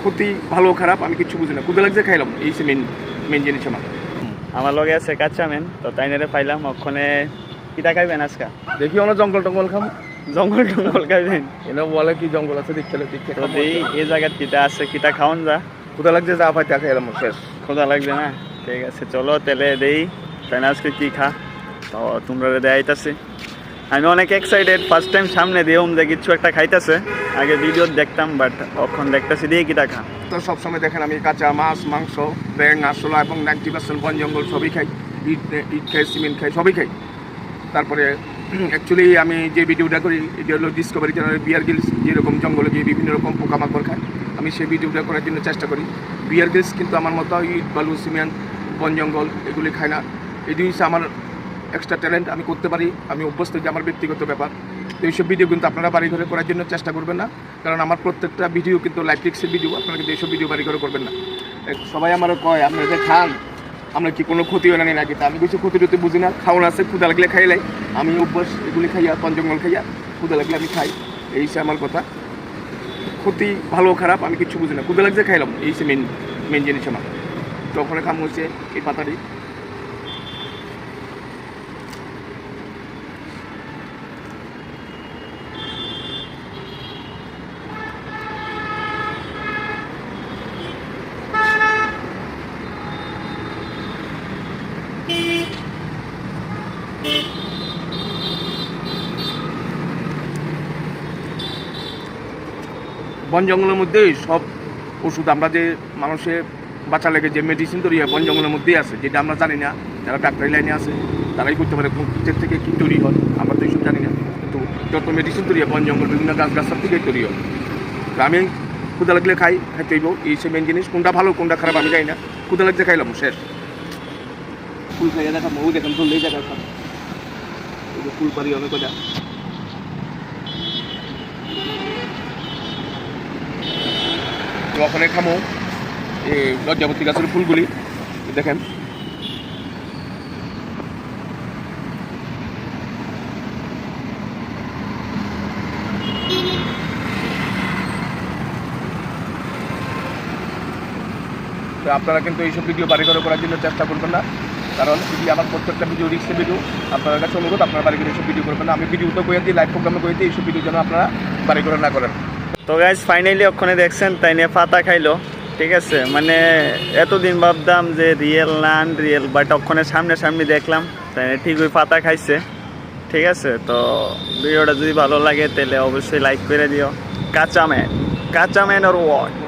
ক্ষতি ভালো খারাপ আমি কিছু বুঝি না, ক্ষুদা লাগছে খাইলাম, এই সে মেন মেন জিনিস আমার লগে আছে কাঁচা মেন, তো তাই নেড়ে পাইলাম ওখানে কিটা খাইবেন আজকা? দেখি অনেক জঙ্গল টঙ্গল খাম, জঙ্গল টঙ্গল খাইবেন? এনে বলে কি জঙ্গল আছে দেখতে দেখতে তো এই জায়গার কিটা আছে, কিটা খাওয়ান যা। ক্ষুদা লাগছে, যা পাই তা খাইলাম শেষ। ক্ষুধা লাগবে না? ঠিক আছে, চলো তেলে দেই তাই না আজকে কি খা, তো তোমরা দেয়াইতাছি। আমি অনেক এক্সাইটেড, ফার্স্ট টাইম সামনে দিয়েও যে কিছু একটা খাইতেছে। আগে ভিডিও দেখতাম, বাট এখন দেখতেছি দিয়ে কিটা খা। তো সবসময় দেখেন আমি কাঁচা মাছ, মাংস, ব্যাং, আরশোলা এবং 90% বন জঙ্গল সবই খাই, ইট খাই, সিমেন্ট খাই, সবই খাই। তারপরে অ্যাকচুয়ালি আমি যে ভিডিওটা করি এটা হলো ডিসকভারি চ্যানেলের বিয়ার গিলস যেরকম জঙ্গলে গিয়ে বিভিন্ন রকম পোকামাকড় খায়, আমি সেই ভিডিওটা করার জন্য চেষ্টা করি। বিয়ার গিলস কিন্তু আমার মতো ইট, বালু, সিমেন্ট, বন জঙ্গল এগুলি খায় না। এটি হচ্ছে আমার এক্সট্রা ট্যালেন্ট, আমি করতে পারি, আমি অভ্যস্ত, যে আমার ব্যক্তিগত ব্যাপার। তো এইসব ভিডিও কিন্তু আপনারা বাড়ি ঘরে করার জন্য চেষ্টা করবেন না, কারণ আমার প্রত্যেকটা ভিডিও কিন্তু লাইফ টিক্সের ভিডিও, আপনারা কিন্তু এইসব ভিডিও বাড়ি ঘরে করবেন না। সবাই আমারও কয় আপনারা যে খান আমরা কি কোনো ক্ষতি হয় না নাকি, তা আমি কিছু ক্ষতি টতি বুঝি না, খাওয়ান আছে, ক্ষুদা লাগলে খাইলাই, আমি অভ্যাস এগুলি খাইয়া বন জঙ্গল খাইয়া, ক্ষুদা লাগলে আমি খাই, এই সে আমার কথা। ক্ষতি ভালো খারাপ আমি কিছু বুঝি না, ক্ষুদা লাগছে খাইলাম, এই সে মেন মেন জিনিস আমার। তো ওখানে খাম হচ্ছে এই পাতারি। বন জঙ্গলের মধ্যেই সব ওষুধ, আমরা যে মানুষের বাঁচা লেগে যে মেডিসিন তৈরি হয় বন জঙ্গলের মধ্যেই আছে, যেটা আমরা জানি না। যারা ডাক্তারি লাইনে আছে তারাই করতে পারে কোন কিচের থেকে কী তৈরি হয়, আমরা তো এইসব জানি না। কিন্তু যত মেডিসিন তৈরি হয় বন জঙ্গল বিভিন্ন গাছগাছার থেকেই তৈরি হয়। তো আমি ক্ষুদা লাগলে খাইতেইব, এই সে মেন জিনিস। কোনটা ভালো কোনটা খারাপ আমি জানি না, ক্ষুদা লাগছে খাইলাম শেষ। ফুল খাইয়া দেখাম, ও দেখেন ফুল এই জায়গায় খাম, ফুল পারি অনেক কথা। ওখানে খামো এই লজ্জাবতী গাছের ফুলগুলি দেখেন। তো আপনারা কিন্তু এইসব ভিডিও বাড়ি ঘরে করার জন্য চেষ্টা করবেন না, কারণ যদি আমার প্রত্যেকটা ভিডিও রিক্সের ভিডিও, আপনার কাছে অনুরোধ আপনারা বাড়ি করে এইসব ভিডিও করবেন না। আমি ভিডিওতে বইয়ে দিই, লাইভ প্রোগ্রামে বইয়ে দিই, এইসব ভিডিও যেন আপনারা বাড়ি করে না করেন। তো গাইজ ফাইনালি ওখানে দেখছেন তাই নিয়ে পাতা খাইলো, ঠিক আছে। মানে এতদিন ভাবতাম যে রিয়েল না আনরিয়েল, বাট ওখানে সামনে দেখলাম তাই ঠিক ওই পাতা খাইছে, ঠিক আছে। তো ভিডিওটা যদি ভালো লাগে তাহলে অবশ্যই লাইক করে দিও। কাঁচা ম্যান ওর ওয়াট।